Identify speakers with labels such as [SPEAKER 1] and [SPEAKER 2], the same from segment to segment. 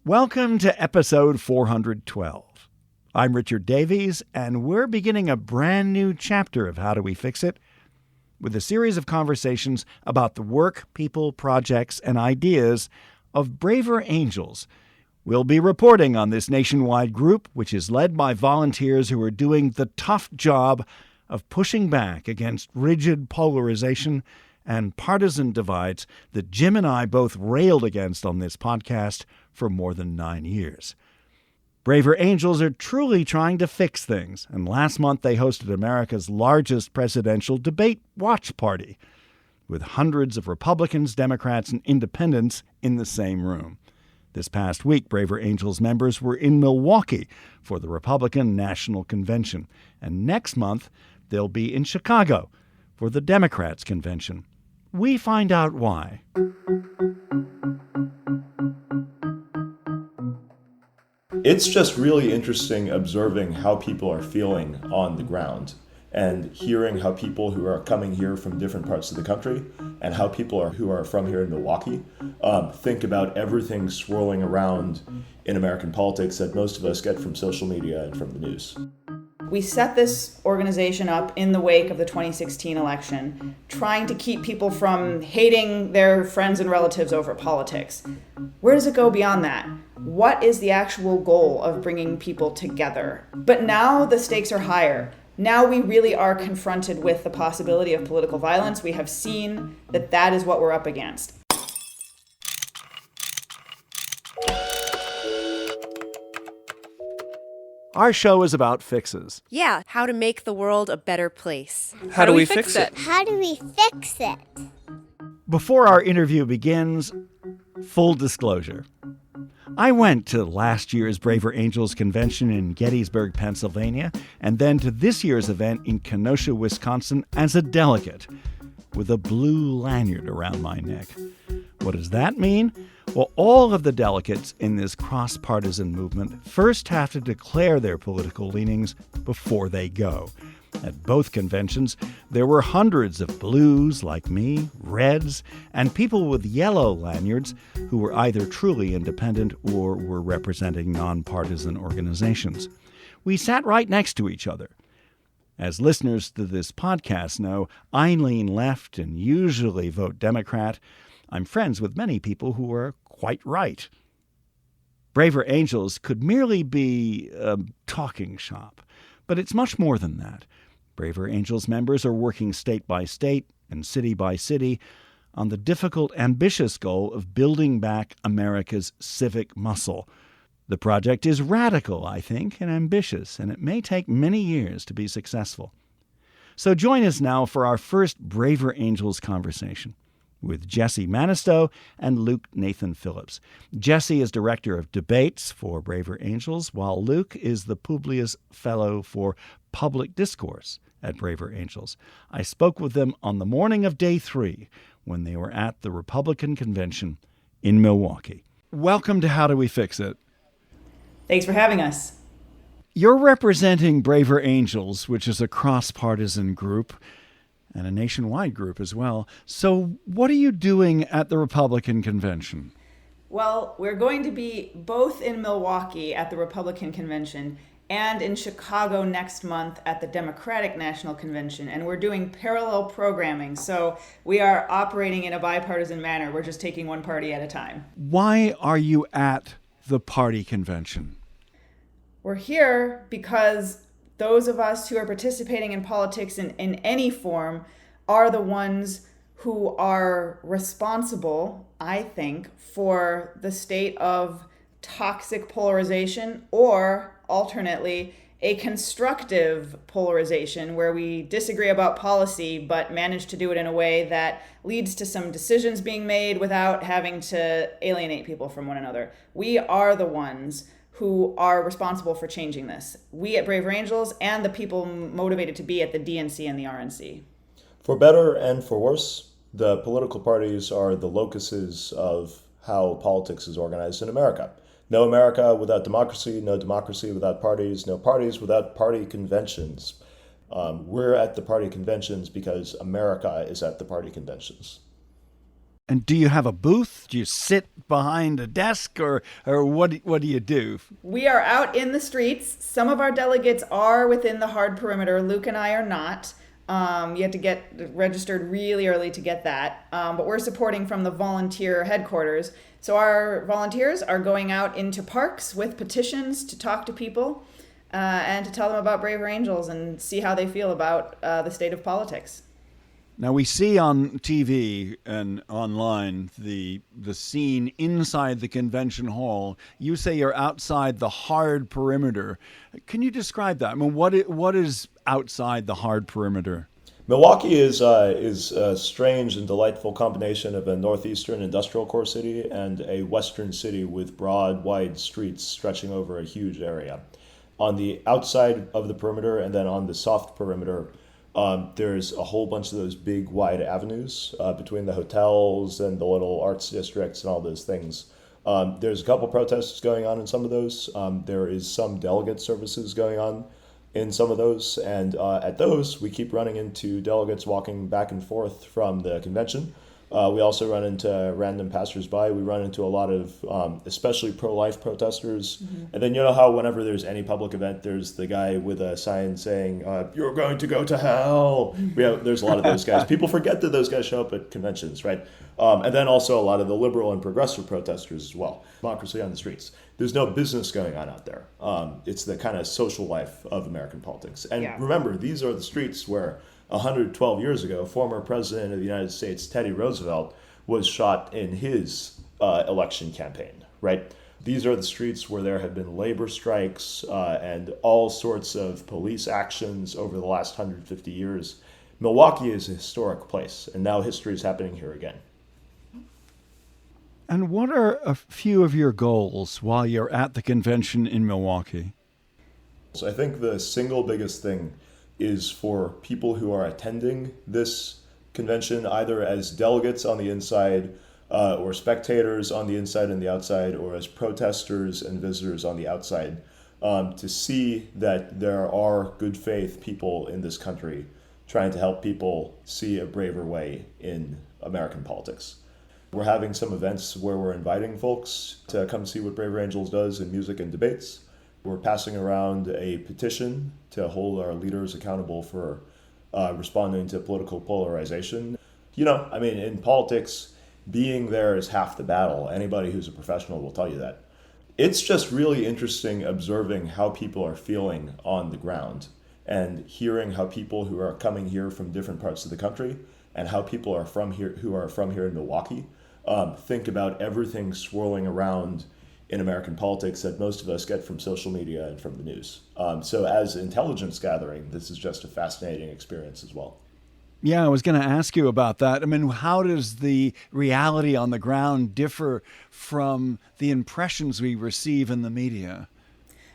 [SPEAKER 1] Welcome to episode 412. I'm Richard Davies, and we're beginning a brand new chapter of How Do We Fix It? With a series of conversations about the work, people, projects, and ideas of Braver Angels. We'll be reporting on this nationwide group, which is led by volunteers who are doing the tough job of pushing back against rigid polarization and partisan divides that Jim and I both railed against on this podcast for more than 9 years. Braver Angels are truly trying to fix things, and last month they hosted America's largest presidential debate watch party, with hundreds of Republicans, Democrats, and independents in the same room. This past week, Braver Angels members were in Milwaukee for the Republican National Convention, and next month they'll be in Chicago for the Democrats' convention. We find out why.
[SPEAKER 2] It's just really interesting observing how people are feeling on the ground and hearing how people who are coming here from different parts of the country and how people who are from here in Milwaukee think about everything swirling around in American politics that most of us get from social media and from the news.
[SPEAKER 3] We set this organization up in the wake of the 2016 election, trying to keep people from hating their friends and relatives over politics. Where does it go beyond that? What is the actual goal of bringing people together? But now the stakes are higher. Now we really are confronted with the possibility of political violence. We have seen that that is what we're up against.
[SPEAKER 1] Our show is about fixes.
[SPEAKER 4] Yeah, how to make the world a better place.
[SPEAKER 5] How do we fix it?
[SPEAKER 6] How do we fix it?
[SPEAKER 1] Before our interview begins, full disclosure. I went to last year's Braver Angels convention in Gettysburg, Pennsylvania, and then to this year's event in Kenosha, Wisconsin as a delegate, with a blue lanyard around my neck. What does that mean? Well, all of the delegates in this cross-partisan movement first have to declare their political leanings before they go. At both conventions, there were hundreds of blues like me, reds, and people with yellow lanyards who were either truly independent or were representing nonpartisan organizations. We sat right next to each other. As listeners to this podcast know, I lean left and usually vote Democrat. I'm friends with many people who are quite right. Braver Angels could merely be a talking shop, but it's much more than that. Braver Angels members are working state by state and city by city on the difficult, ambitious goal of building back America's civic muscle. The project is radical, I think, and ambitious, and it may take many years to be successful. So join us now for our first Braver Angels conversation with Jessie Mannisto and Luke Nathan Phillips. Jessie is Director of Debates for Braver Angels, while Luke is the Publius Fellow for Public Discourse at Braver Angels. I spoke with them on the morning of day 3 when they were at the Republican Convention in Milwaukee. Welcome to How Do We Fix It?
[SPEAKER 3] Thanks for having us.
[SPEAKER 1] You're representing Braver Angels, which is a cross-partisan group and a nationwide group as well. So what are you doing at the Republican Convention?
[SPEAKER 3] Well, we're going to be both in Milwaukee at the Republican Convention and in Chicago next month at the Democratic National Convention, and we're doing parallel programming. So we are operating in a bipartisan manner. We're just taking one party at a time.
[SPEAKER 1] Why are you at the party convention?
[SPEAKER 3] We're here because those of us who are participating in politics in any form are the ones who are responsible, I think, for the state of toxic polarization, or alternately, a constructive polarization where we disagree about policy but manage to do it in a way that leads to some decisions being made without having to alienate people from one another. We are the ones who are responsible for changing this. We at Braver Angels and the people motivated to be at the DNC and the RNC.
[SPEAKER 2] For better and for worse, the political parties are the locuses of how politics is organized in America. No America without democracy, no democracy without parties, no parties without party conventions. We're at the party conventions because America is at the party conventions.
[SPEAKER 1] And do you have a booth? Do you sit behind a desk, or what do you do?
[SPEAKER 3] We are out in the streets. Some of our delegates are within the hard perimeter. Luke and I are not. You have to get registered really early to get that. But we're supporting from the volunteer headquarters. So our volunteers are going out into parks with petitions to talk to people and to tell them about Braver Angels and see how they feel about the state of politics.
[SPEAKER 1] Now, we see on TV and online the scene inside the convention hall. You say you're outside the hard perimeter. Can you describe that? I mean, what is outside the hard perimeter?
[SPEAKER 2] Milwaukee is a strange and delightful combination of a northeastern industrial core city and a western city with broad, wide streets stretching over a huge area. On the outside of the perimeter and then on the soft perimeter, there's a whole bunch of those big, wide avenues between the hotels and the little arts districts and all those things. There's a couple protests going on in some of those. There is some delegate services going on in some of those. And at those, we keep running into delegates walking back and forth from the convention. We also run into random passersby. We run into a lot of especially pro-life protesters. Mm-hmm. And then you know how whenever there's any public event, there's the guy with a sign saying, you're going to go to hell. There's a lot of those guys. People forget that those guys show up at conventions, right? And then also a lot of the liberal and progressive protesters as well. Democracy on the streets. There's no business going on out there. It's the kind of social life of American politics. And remember, these are the streets where 112 years ago, former president of the United States, Teddy Roosevelt, was shot in his election campaign, right? These are the streets where there have been labor strikes and all sorts of police actions over the last 150 years. Milwaukee is a historic place, and now history is happening here again.
[SPEAKER 1] And what are a few of your goals while you're at the convention in Milwaukee?
[SPEAKER 2] So I think the single biggest thing is for people who are attending this convention, either as delegates on the inside or spectators on the inside and the outside, or as protesters and visitors on the outside, to see that there are good faith people in this country trying to help people see a braver way in American politics. We're having some events where we're inviting folks to come see what Braver Angels does in music and debates. We're passing around a petition to hold our leaders accountable for responding to political polarization. You know, I mean, in politics, being there is half the battle. Anybody who's a professional will tell you that. It's just really interesting observing how people are feeling on the ground and hearing how people who are coming here from different parts of the country and how people are from here who are from here in Milwaukee think about everything swirling around in American politics that most of us get from social media and from the news. So as intelligence gathering, this is just a fascinating experience as well.
[SPEAKER 1] Yeah, I was going to ask you about that. I mean, how does the reality on the ground differ from the impressions we receive in the media?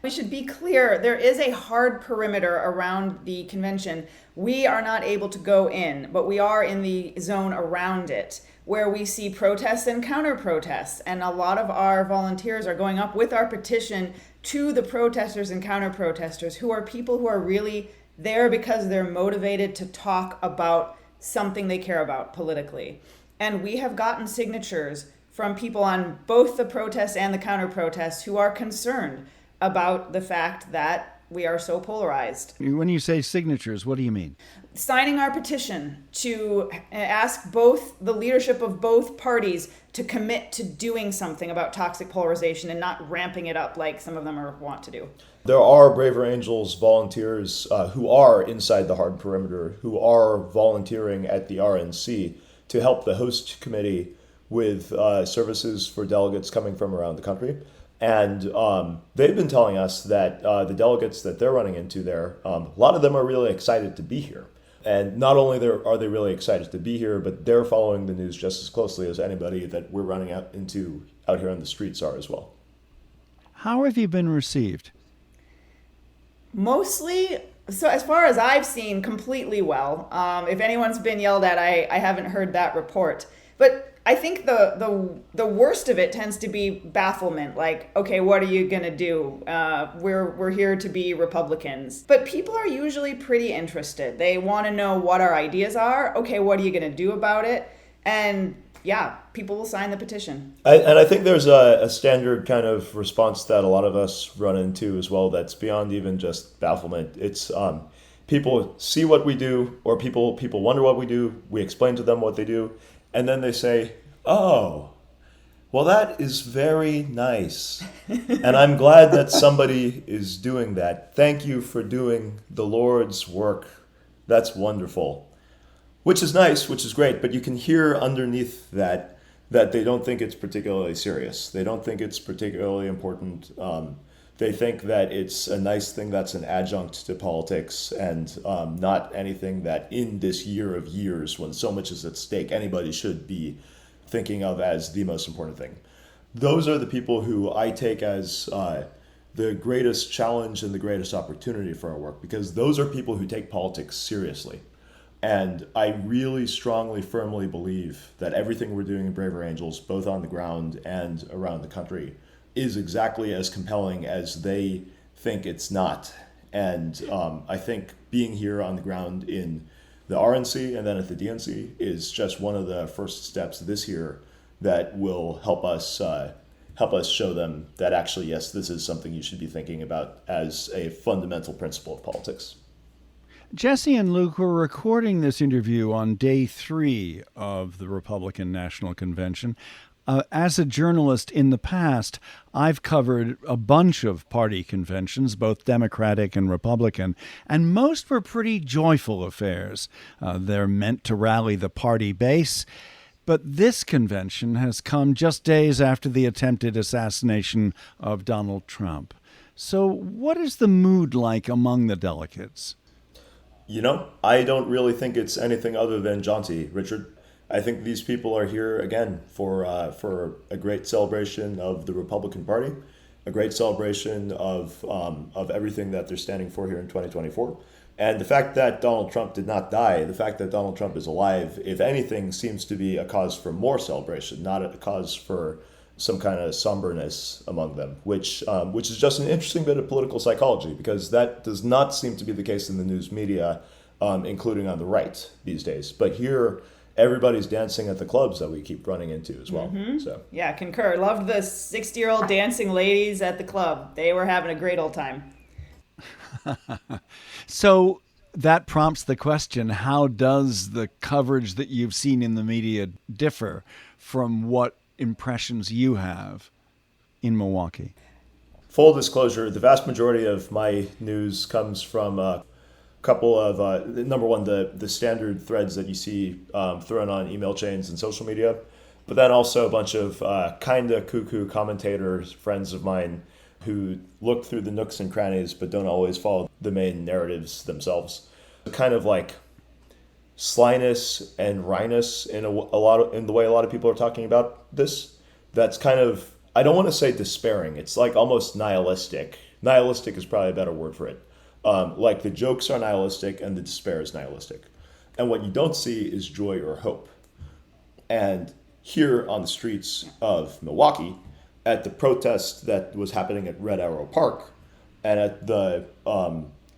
[SPEAKER 3] We should be clear, there is a hard perimeter around the convention. We are not able to go in, but we are in the zone around it, where we see protests and counter-protests. And a lot of our volunteers are going up with our petition to the protesters and counter-protesters, who are people who are really there because they're motivated to talk about something they care about politically. And we have gotten signatures from people on both the protests and the counter-protests who are concerned about the fact that we are so polarized.
[SPEAKER 1] When you say signatures, what do you mean?
[SPEAKER 3] Signing our petition to ask both the leadership of both parties to commit to doing something about toxic polarization and not ramping it up like some of them want to do.
[SPEAKER 2] There are Braver Angels volunteers who are inside the hard perimeter, who are volunteering at the RNC to help the host committee with services for delegates coming from around the country. And they've been telling us that the delegates that they're running into there, a lot of them are really excited to be here. And not only are they really excited to be here, but they're following the news just as closely as anybody that we're running out here on the streets are as well.
[SPEAKER 1] How have you been received?
[SPEAKER 3] Mostly, so as far as I've seen, completely well. If anyone's been yelled at, I haven't heard that report. But I think the worst of it tends to be bafflement. Like, okay, what are you gonna do? We're here to be Republicans. But people are usually pretty interested. They want to know what our ideas are. Okay, what are you gonna do about it? And yeah, people will sign the petition.
[SPEAKER 2] And I think there's a standard kind of response that a lot of us run into as well that's beyond even just bafflement. It's people see what we do, or people wonder what we do, we explain to them what they do, and then they say, oh, well, that is very nice. And I'm glad that somebody is doing that. Thank you for doing the Lord's work. That's wonderful. Which is nice, which is great, but you can hear underneath that they don't think it's particularly serious. They don't think it's particularly important. They think that it's a nice thing that's an adjunct to politics, and not anything that in this year of years, when so much is at stake, anybody should be thinking of as the most important thing. Those are the people who I take as the greatest challenge and the greatest opportunity for our work, because those are people who take politics seriously. And I really strongly, firmly believe that everything we're doing in Braver Angels, both on the ground and around the country, is exactly as compelling as they think it's not. And I think being here on the ground in the RNC and then at the DNC is just one of the first steps this year that will help us show them that actually, yes, this is something you should be thinking about as a fundamental principle of politics.
[SPEAKER 1] Jessie and Luke were recording this interview on day 3 of the Republican National Convention. As a journalist in the past, I've covered a bunch of party conventions, both Democratic and Republican, and most were pretty joyful affairs. They're meant to rally the party base. But this convention has come just days after the attempted assassination of Donald Trump. So what is the mood like among the delegates?
[SPEAKER 2] You know, I don't really think it's anything other than jaunty, Richard. I think these people are here again for a great celebration of the Republican Party, a great celebration of everything that they're standing for here in 2024. And the fact that Donald Trump did not die, the fact that Donald Trump is alive, if anything, seems to be a cause for more celebration, not a cause for some kind of somberness among them, which is just an interesting bit of political psychology, because that does not seem to be the case in the news media, including on the right these days. But here, everybody's dancing at the clubs that we keep running into as well.
[SPEAKER 3] Mm-hmm.
[SPEAKER 2] So
[SPEAKER 3] yeah, concur. Loved the 60-year-old dancing ladies at the club. They were having a great old time.
[SPEAKER 1] So that prompts the question, how does the coverage that you've seen in the media differ from what impressions you have in Milwaukee?
[SPEAKER 2] Full disclosure, the vast majority of my news comes from a couple of, number one, the standard threads that you see thrown on email chains and social media, but then also a bunch of kind of cuckoo commentators, friends of mine, who look through the nooks and crannies but don't always follow the main narratives themselves. Kind of like slyness and wryness in in the way a lot of people are talking about this. That's kind of, I don't want to say despairing. It's like almost nihilistic. Nihilistic is probably a better word for it. Like the jokes are nihilistic and the despair is nihilistic. And what you don't see is joy or hope. And here on the streets of Milwaukee, at the protest that was happening at Red Arrow Park, and at the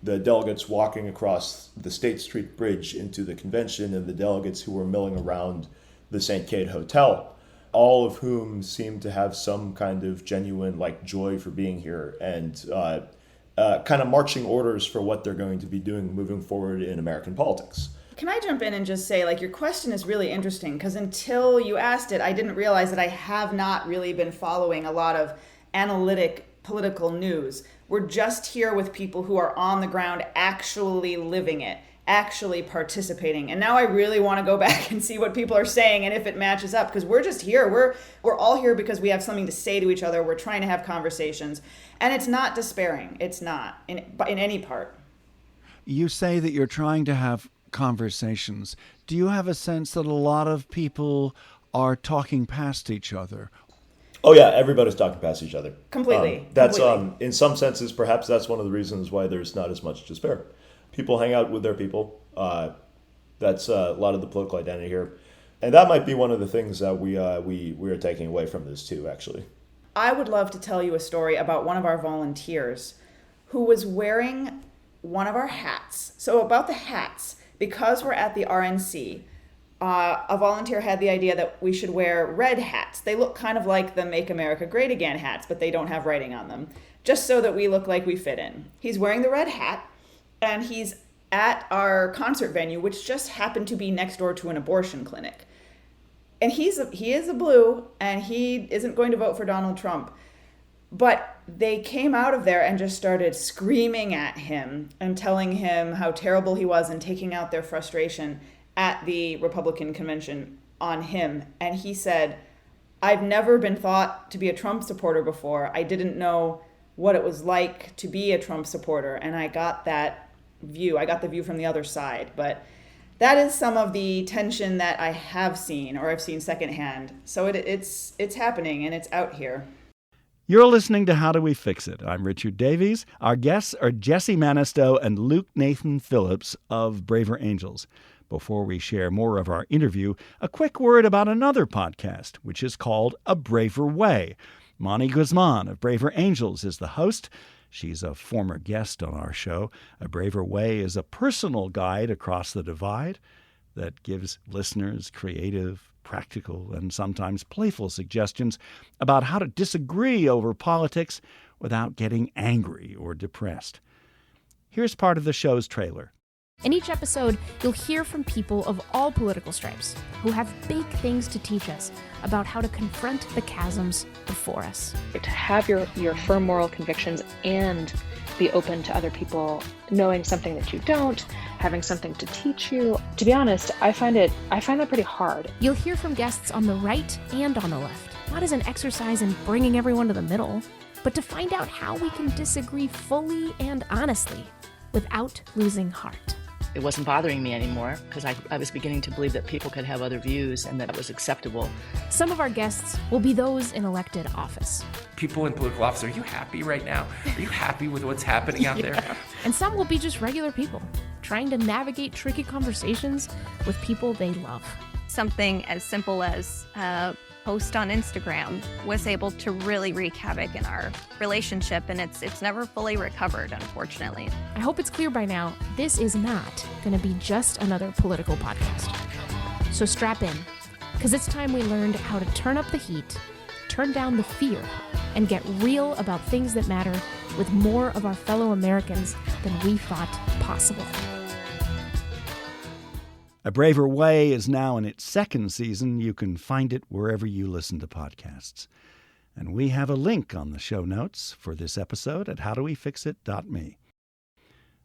[SPEAKER 2] delegates walking across the State Street Bridge into the convention, and the delegates who were milling around the St. Cade Hotel, all of whom seemed to have some kind of genuine joy for being here, and kind of marching orders for what they're going to be doing moving forward in American politics.
[SPEAKER 3] Can I jump in and just say, your question is really interesting, because until you asked it, I didn't realize that I have not really been following a lot of analytic political news. We're just here with people who are on the ground actually living it, actually participating. And now I really want to go back and see what people are saying and if it matches up, because we're just here. We're all here because we have something to say to each other. We're trying to have conversations. And it's not despairing. It's not in any part.
[SPEAKER 1] You say that you're trying to have conversations. Do you have a sense that a lot of people are talking past each other?
[SPEAKER 2] Oh yeah, everybody's talking past each other.
[SPEAKER 3] Completely.
[SPEAKER 2] That's in some senses, perhaps that's one of the reasons why there's not as much despair. People hang out with their people. That's a lot of the political identity here, and that might be one of the things that we are taking away from this too. Actually,
[SPEAKER 3] I would love to tell you a story about one of our volunteers who was wearing one of our hats. So about the hats, because we're at the RNC, a volunteer had the idea that we should wear red hats. They look kind of like the Make America Great Again hats, but they don't have writing on them, just so that we look like we fit in. He's wearing the red hat, and he's at our concert venue, which just happened to be next door to an abortion clinic. And he is a blue, and he isn't going to vote for Donald Trump. But they came out of there and just started screaming at him and telling him how terrible he was and taking out their frustration at the Republican convention on him. And he said, I've never been thought to be a Trump supporter before. I didn't know what it was like to be a Trump supporter. And I got that view. I got the view from the other side. But that is some of the tension that I have seen, or I've seen secondhand. So it's happening, and it's out here.
[SPEAKER 1] You're listening to How Do We Fix It? I'm Richard Davies. Our guests are Jessie Mannisto and Luke Nathan Phillips of Braver Angels. Before we share more of our interview, a quick word about another podcast, which is called A Braver Way. Moni Guzman of Braver Angels is the host. She's a former guest on our show. A Braver Way is a personal guide across the divide that gives listeners creative, practical, and sometimes playful suggestions about how to disagree over politics without getting angry or depressed. Here's part of the show's trailer.
[SPEAKER 5] In each episode, you'll hear from people of all political stripes who have big things to teach us about how to confront the chasms before us.
[SPEAKER 6] To have your firm moral convictions and be open to other people knowing something that you don't, having something to teach you. To be honest, I find that pretty hard.
[SPEAKER 5] You'll hear from guests on the right and on the left, not as an exercise in bringing everyone to the middle, but to find out how we can disagree fully and honestly without losing heart.
[SPEAKER 7] It wasn't bothering me anymore because I was beginning to believe that people could have other views and that it was acceptable.
[SPEAKER 5] Some of our guests will be those in elected office.
[SPEAKER 8] People in political office, are you happy right now? Are you happy with what's happening out there?
[SPEAKER 5] And some will be just regular people trying to navigate tricky conversations with people they love.
[SPEAKER 9] Something as simple as a post on Instagram was able to really wreak havoc in our relationship, and it's never fully recovered, unfortunately.
[SPEAKER 5] I hope it's clear by now, this is not going to be just another political podcast. So strap in, because it's time we learned how to turn up the heat, turn down the fear, and get real about things that matter with more of our fellow Americans than we thought possible.
[SPEAKER 1] A Braver Way is now in its second season. You can find it wherever you listen to podcasts. And we have a link on the show notes for this episode at howdowefixit.me.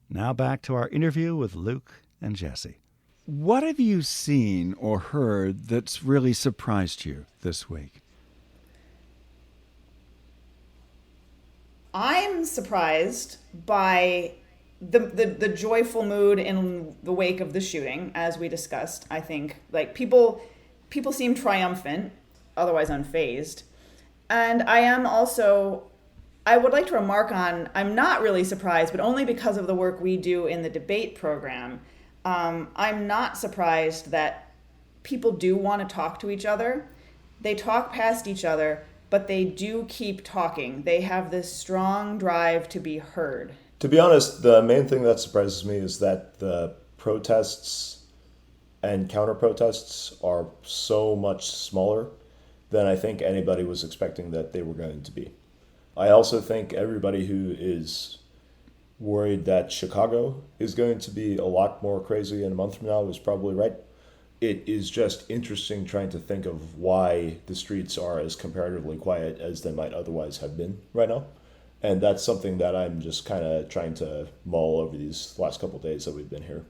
[SPEAKER 1] Now back to our interview with Luke and Jessie. What have you seen or heard that's really surprised you this week?
[SPEAKER 3] I'm surprised by the joyful mood in the wake of the shooting, as we discussed. I think like people seem triumphant, otherwise unfazed. And I would like to remark on, I'm not really surprised, but only because of the work we do in the debate program. I'm not surprised that people do want to talk to each other. They talk past each other, but they do keep talking. They have this strong drive to be heard.
[SPEAKER 2] To be honest, the main thing that surprises me is that the protests and counter-protests are so much smaller than I think anybody was expecting that they were going to be. I also think everybody who is worried that Chicago is going to be a lot more crazy in a month from now is probably right. It is just interesting trying to think of why the streets are as comparatively quiet as they might otherwise have been right now. And that's something that I'm just kind of trying to mull over these last couple of days that we've been here.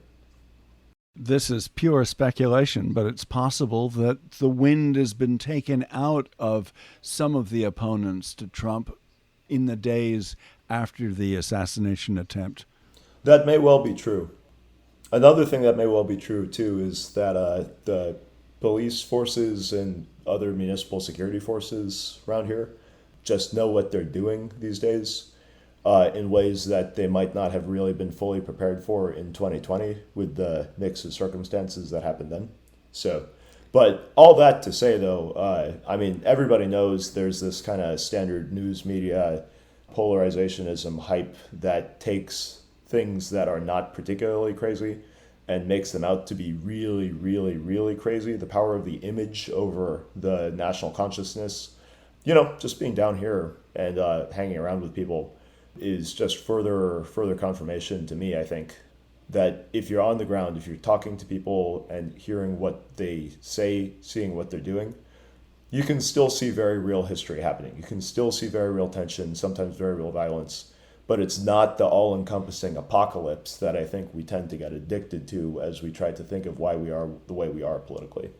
[SPEAKER 1] This is pure speculation, but it's possible that the wind has been taken out of some of the opponents to Trump in the days after the assassination attempt.
[SPEAKER 2] That may well be true. Another thing that may well be true, too, is that the police forces and other municipal security forces around here just know what they're doing these days in ways that they might not have really been fully prepared for in 2020 with the mix of circumstances that happened then. So, but all that to say, though, everybody knows there's this kind of standard news media polarizationism hype that takes things that are not particularly crazy and makes them out to be really, really, really crazy. The power of the image over the national consciousness. Just being down here and hanging around with people is just further confirmation to me, I think, that if you're on the ground, if you're talking to people and hearing what they say, seeing what they're doing, you can still see very real history happening. You can still see very real tension, sometimes very real violence, but it's not the all-encompassing apocalypse that I think we tend to get addicted to as we try to think of why we are the way we are politically.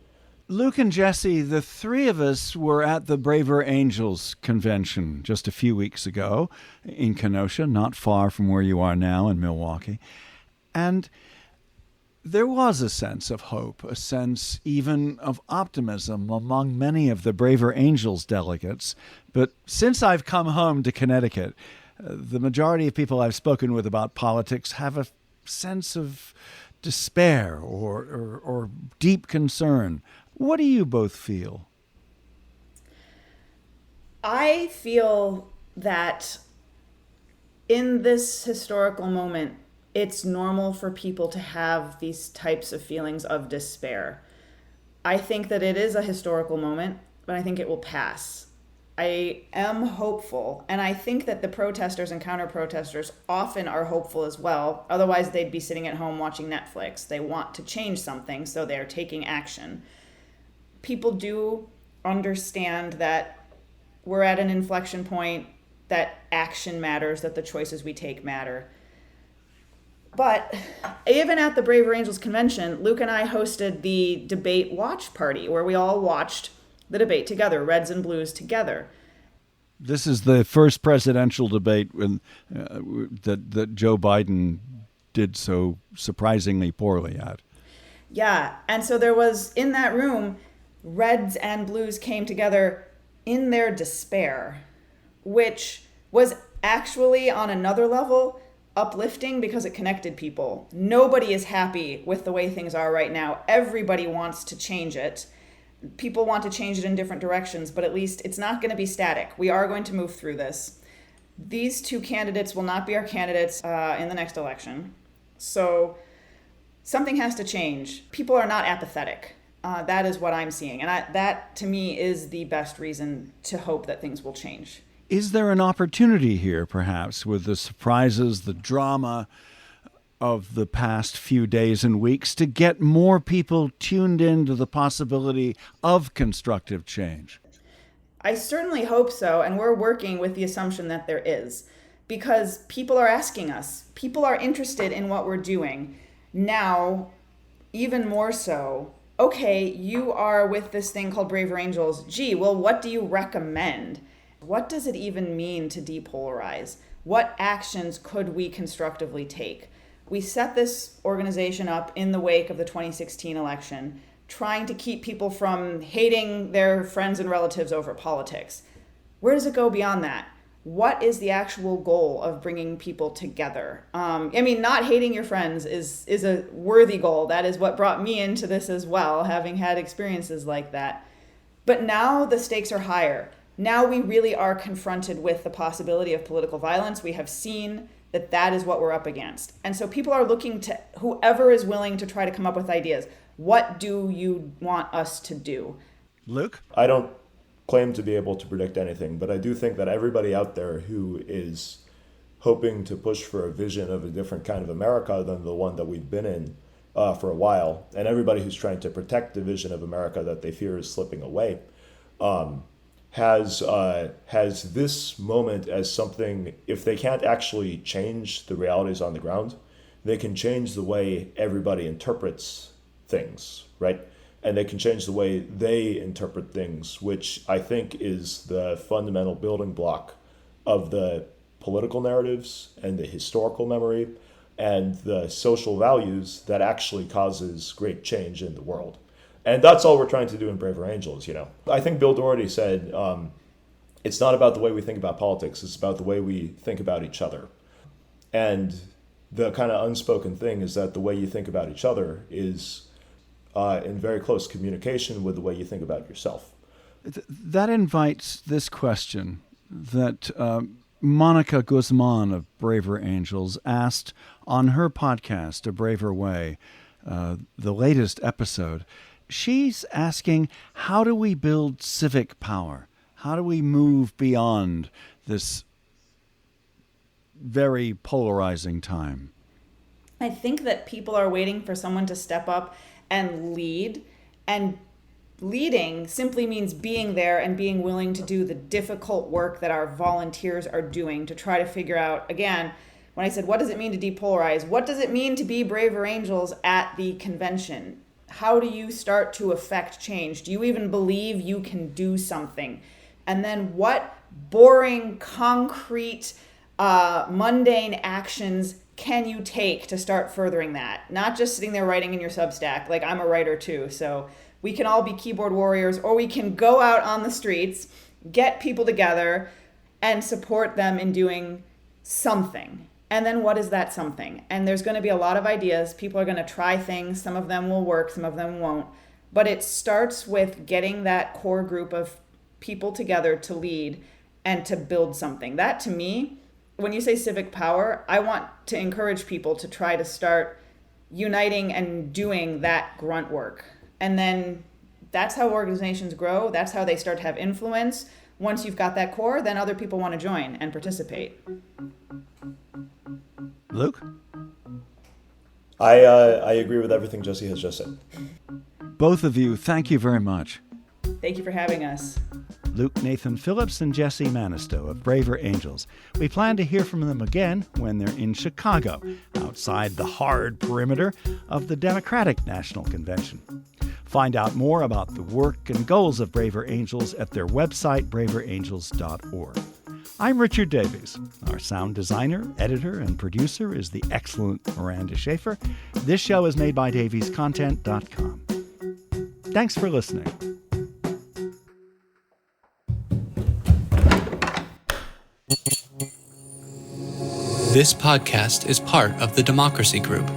[SPEAKER 1] Luke and Jessie, the three of us were at the Braver Angels convention just a few weeks ago in Kenosha, not far from where you are now in Milwaukee. And there was a sense of hope, a sense even of optimism among many of the Braver Angels delegates. But since I've come home to Connecticut, the majority of people I've spoken with about politics have a sense of despair or deep concern. What do you both feel?
[SPEAKER 3] I feel that in this historical moment, it's normal for people to have these types of feelings of despair. I think that it is a historical moment, but I think it will pass. I am hopeful, and I think that the protesters and counter-protesters often are hopeful as well. Otherwise, they'd be sitting at home watching Netflix. They want to change something, so they're taking action. People do understand that we're at an inflection point, that action matters, that the choices we take matter. But even at the Braver Angels convention, Luke and I hosted the debate watch party where we all watched the debate together, Reds and Blues together.
[SPEAKER 1] This is the first presidential debate that Joe Biden did so surprisingly poorly at.
[SPEAKER 3] Yeah, and so there was, in that room, Reds and Blues came together in their despair, which was actually on another level uplifting because it connected people. Nobody is happy with the way things are right now. Everybody wants to change it. People want to change it in different directions, but at least it's not going to be static. We are going to move through this. These two candidates will not be our candidates in the next election. So something has to change. People are not apathetic. That is what I'm seeing. And that, to me, is the best reason to hope that things will change.
[SPEAKER 1] Is there an opportunity here, perhaps, with the surprises, the drama of the past few days and weeks, to get more people tuned into the possibility of constructive change?
[SPEAKER 3] I certainly hope so, and we're working with the assumption that there is, because people are asking us. People are interested in what we're doing. Now, even more so, okay, you are with this thing called Braver Angels. Gee, well, what do you recommend? What does it even mean to depolarize? What actions could we constructively take? We set this organization up in the wake of the 2016 election, trying to keep people from hating their friends and relatives over politics. Where does it go beyond that? What is the actual goal of bringing people together? Not hating your friends is a worthy goal. That is what brought me into this as well, having had experiences like that. But now the stakes are higher. Now we really are confronted with the possibility of political violence. We have seen that is what we're up against. And so people are looking to whoever is willing to try to come up with ideas. What do you want us to do?
[SPEAKER 1] Luke?
[SPEAKER 2] I don't claim to be able to predict anything, but I do think that everybody out there who is hoping to push for a vision of a different kind of America than the one that we've been in for a while, and everybody who's trying to protect the vision of America that they fear is slipping away, has this moment as something, if they can't actually change the realities on the ground, they can change the way everybody interprets things, right? And they can change the way they interpret things, which I think is the fundamental building block of the political narratives and the historical memory and the social values that actually causes great change in the world. And that's all we're trying to do in Braver Angels, I think Bill Doherty said, it's not about the way we think about politics, it's about the way we think about each other. And the kind of unspoken thing is that the way you think about each other is in very close communication with the way you think about yourself.
[SPEAKER 1] That invites this question that Monica Guzman of Braver Angels asked on her podcast, A Braver Way, the latest episode. She's asking, how do we build civic power? How do we move beyond this very polarizing time?
[SPEAKER 3] I think that people are waiting for someone to step up and lead. And leading simply means being there and being willing to do the difficult work that our volunteers are doing to try to figure out, again, when I said, what does it mean to depolarize? What does it mean to be braver angels at the convention? How do you start to affect change? Do you even believe you can do something? And then what boring, concrete, mundane actions can you take to start furthering that? Not just sitting there writing in your Substack. Like, I'm a writer too, so we can all be keyboard warriors, or we can go out on the streets, get people together, and support them in doing something. And then what is that something? And there's going to be a lot of ideas. People are going to try things. Some of them will work, some of them won't. But it starts with getting that core group of people together to lead and to build something. That, to me, when you say civic power, I want to encourage people to try to start uniting and doing that grunt work. And then that's how organizations grow. That's how they start to have influence. Once you've got that core, then other people want to join and participate.
[SPEAKER 1] Luke?
[SPEAKER 2] I agree with everything Jessie has just said.
[SPEAKER 1] Both of you, thank you very much.
[SPEAKER 3] Thank you for having us.
[SPEAKER 1] Luke Nathan Phillips and Jessie Mannisto of Braver Angels. We plan to hear from them again when they're in Chicago, outside the hard perimeter of the Democratic National Convention. Find out more about the work and goals of Braver Angels at their website, braverangels.org. I'm Richard Davies. Our sound designer, editor, and producer is the excellent Miranda Schaefer. This show is made by daviescontent.com. Thanks for listening.
[SPEAKER 10] This podcast is part of the Democracy Group.